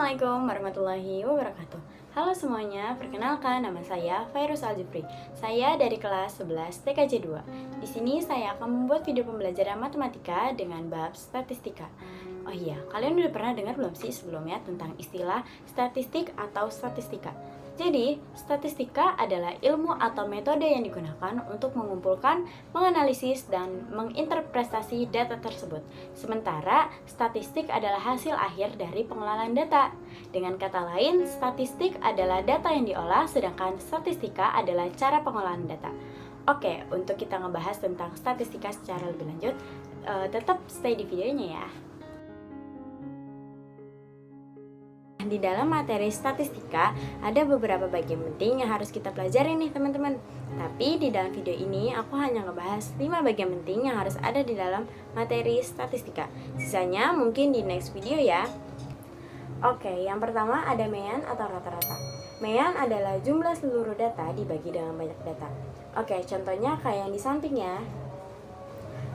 Assalamualaikum warahmatullahi wabarakatuh. Halo semuanya, perkenalkan nama saya Fairuz Aljufri. Saya dari kelas 11 TKJ 2. Di sini saya akan membuat video pembelajaran matematika dengan bab statistika. Oh iya, kalian udah pernah dengar belum sih sebelumnya tentang istilah statistik atau statistika? Jadi, statistika adalah ilmu atau metode yang digunakan untuk mengumpulkan, menganalisis, dan menginterpretasi data tersebut. Sementara, statistik adalah hasil akhir dari pengelolaan data. Dengan kata lain, statistik adalah data yang diolah, sedangkan statistika adalah cara pengelolaan data. Oke, untuk kita ngebahas tentang statistika secara lebih lanjut, tetap stay di videonya ya. Di dalam materi statistika, ada beberapa bagian penting yang harus kita pelajari nih teman-teman. Tapi di dalam video ini, aku hanya ngebahas 5 bagian penting yang harus ada di dalam materi statistika. Sisanya mungkin di next video ya. Oke, yang pertama ada mean atau rata-rata. Mean adalah jumlah seluruh data dibagi dengan banyak data. Oke, contohnya kayak yang di samping ya.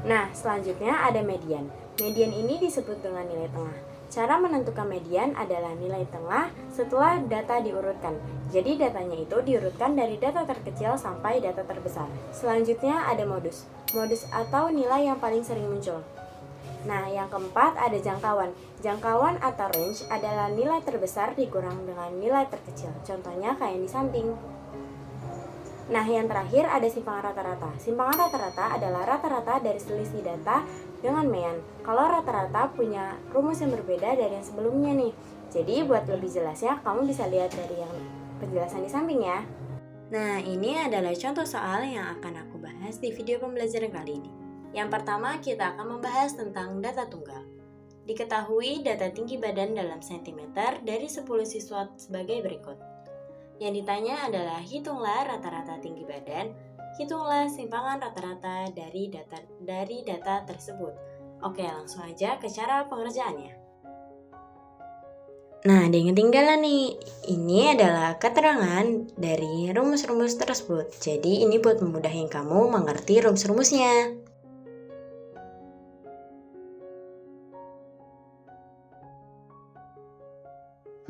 Nah, selanjutnya ada median. Median ini disebut dengan nilai tengah. Cara menentukan median adalah nilai tengah setelah data diurutkan. Jadi datanya itu diurutkan dari data terkecil sampai data terbesar. Selanjutnya ada modus. Modus atau nilai yang paling sering muncul. Nah, yang keempat ada jangkauan. Jangkauan atau range adalah nilai terbesar dikurang dengan nilai terkecil. Contohnya kayak yang di samping. Nah, yang terakhir ada simpangan rata-rata. Simpangan rata-rata adalah rata-rata dari selisih data dengan mean. Kalau rata-rata punya rumus yang berbeda dari yang sebelumnya nih. Jadi, buat lebih jelasnya, kamu bisa lihat dari yang penjelasan di samping ya. Nah, ini adalah contoh soal yang akan aku bahas di video pembelajaran kali ini. Yang pertama, kita akan membahas tentang data tunggal. Diketahui data tinggi badan dalam sentimeter dari 10 siswa sebagai berikut. Yang ditanya adalah hitunglah rata-rata tinggi badan, hitunglah simpangan rata-rata dari data tersebut. Oke, langsung aja ke cara pengerjaannya. Nah, ada yang ketinggalan nih. Ini adalah keterangan dari rumus-rumus tersebut. Jadi ini buat memudahin kamu mengerti rumus-rumusnya.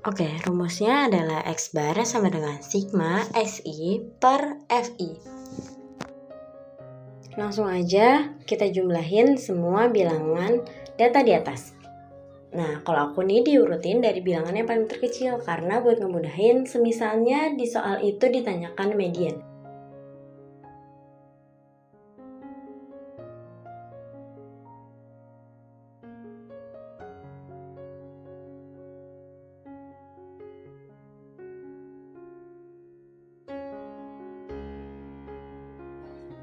Oke, rumusnya adalah X bar sama dengan sigma XI per FI. Langsung aja kita jumlahin semua bilangan data di atas. Nah, kalau aku nih diurutin dari bilangan yang paling terkecil karena buat ngemudahin semisalnya di soal itu ditanyakan median.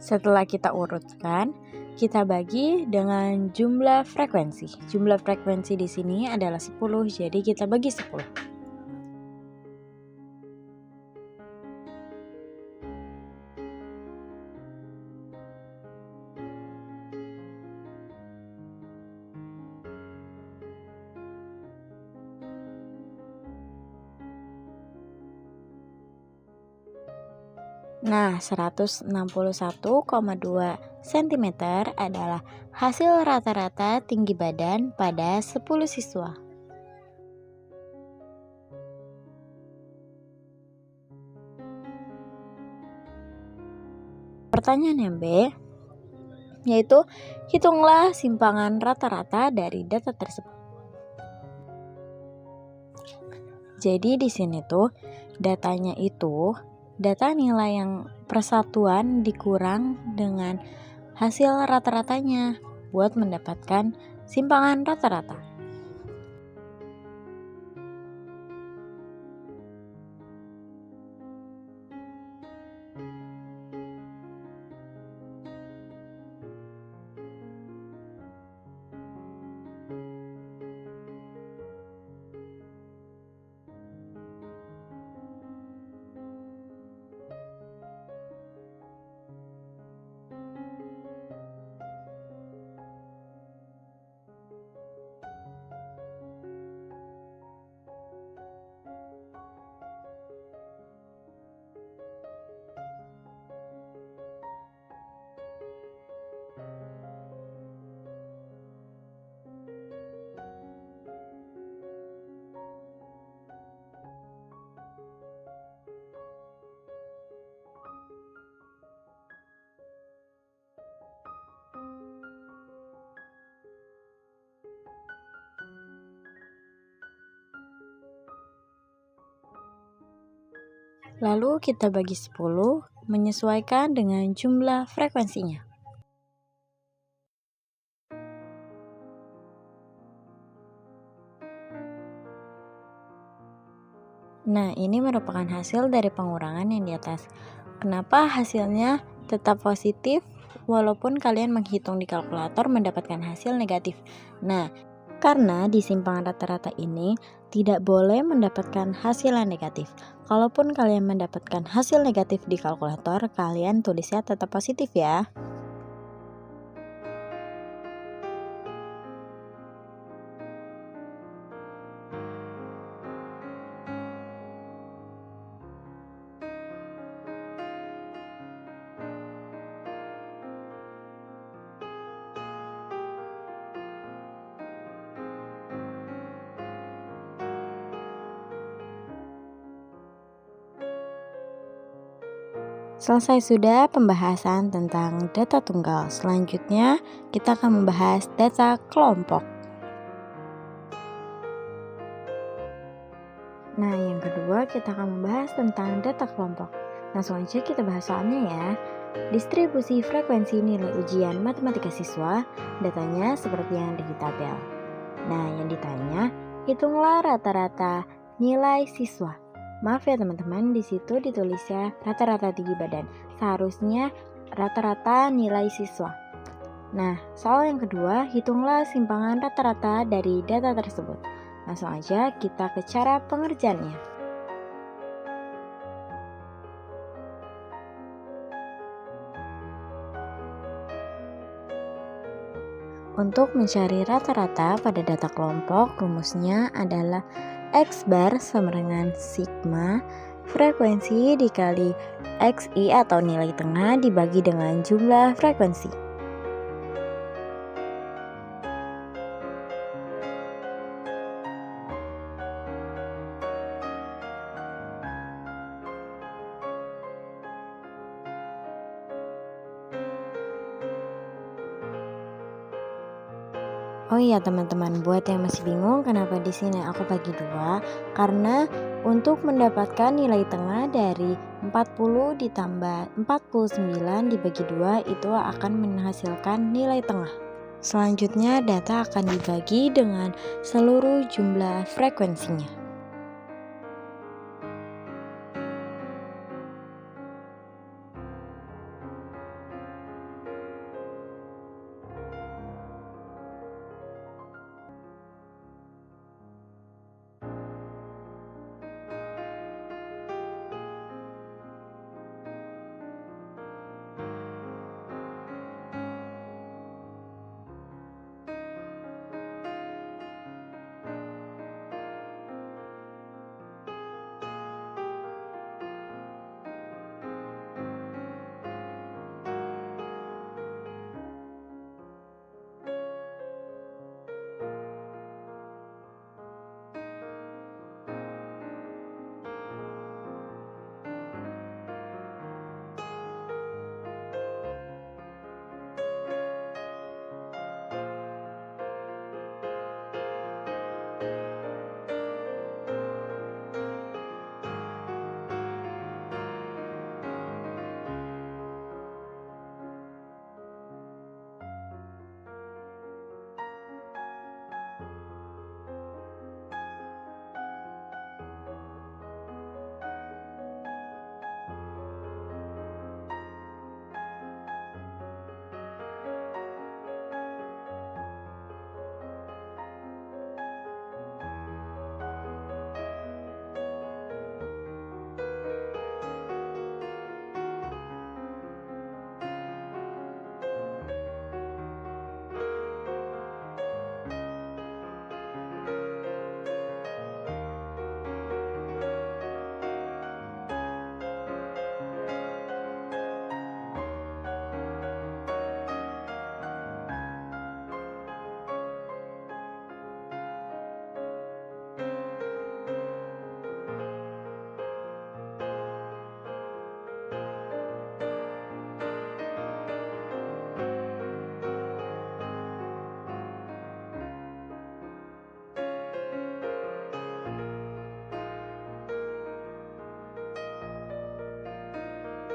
Setelah kita urutkan, kita bagi dengan jumlah frekuensi. Jumlah frekuensi di sini adalah 10, jadi kita bagi 10. Nah, 161,2 cm adalah hasil rata-rata tinggi badan pada 10 siswa. Pertanyaan yang B, yaitu hitunglah simpangan rata-rata dari data tersebut. Jadi di sini tuh datanya itu data nilai yang persatuan dikurang dengan hasil rata-ratanya buat mendapatkan simpangan rata-rata. Lalu kita bagi 10 menyesuaikan dengan jumlah frekuensinya. Nah, ini merupakan hasil dari pengurangan yang di atas. Kenapa hasilnya tetap positif walaupun kalian menghitung di kalkulator mendapatkan hasil negatif? Nah, karena di simpangan rata-rata ini tidak boleh mendapatkan hasil yang negatif. Kalaupun kalian mendapatkan hasil negatif di kalkulator, kalian tulisnya tetap positif ya. Selesai sudah pembahasan tentang data tunggal. Selanjutnya, kita akan membahas data kelompok. Nah, yang kedua kita akan membahas tentang data kelompok. Langsung aja kita bahas soalnya ya. Distribusi frekuensi nilai ujian matematika siswa, datanya seperti yang ada di tabel. Nah, yang ditanya, hitunglah rata-rata nilai siswa. Maaf ya teman-teman, di situ ditulisnya rata-rata tinggi badan. Seharusnya rata-rata nilai siswa. Nah, soal yang kedua, hitunglah simpangan rata-rata dari data tersebut. Langsung aja kita ke cara pengerjaannya. Untuk mencari rata-rata pada data kelompok, rumusnya adalah X bar sama dengan sigma frekuensi dikali XI atau nilai tengah dibagi dengan jumlah frekuensi. Oh iya teman-teman, buat yang masih bingung kenapa di sini aku bagi dua, karena untuk mendapatkan nilai tengah dari 40 ditambah 49 dibagi dua itu akan menghasilkan nilai tengah. Selanjutnya data akan dibagi dengan seluruh jumlah frekuensinya.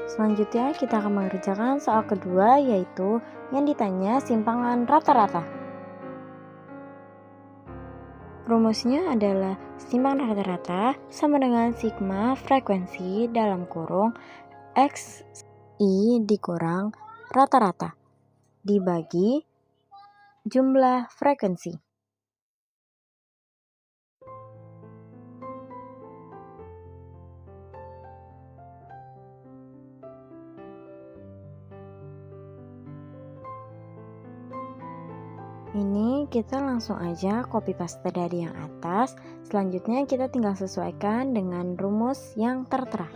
Selanjutnya kita akan mengerjakan soal kedua, yaitu yang ditanya simpangan rata-rata. Rumusnya adalah simpangan rata-rata sama dengan sigma frekuensi dalam kurung XI dikurang rata-rata dibagi jumlah frekuensi. Ini kita langsung aja copy paste dari yang atas. Selanjutnya kita tinggal sesuaikan dengan rumus yang tertera.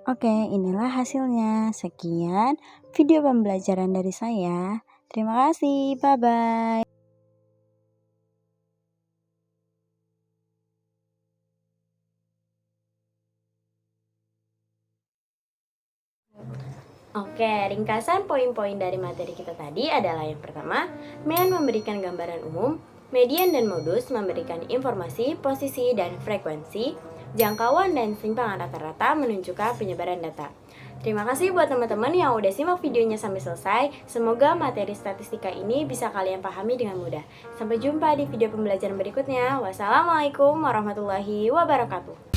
Oke, inilah hasilnya. Sekian video pembelajaran dari saya. Terima kasih, bye-bye. Oke, ringkasan poin-poin dari materi kita tadi adalah yang pertama, mean memberikan gambaran umum, median dan modus memberikan informasi, posisi, dan frekuensi, jangkauan dan simpangan rata-rata menunjukkan penyebaran data. Terima kasih buat teman-teman yang udah simak videonya sampai selesai. Semoga materi statistika ini bisa kalian pahami dengan mudah. Sampai jumpa di video pembelajaran berikutnya. Wassalamualaikum warahmatullahi wabarakatuh.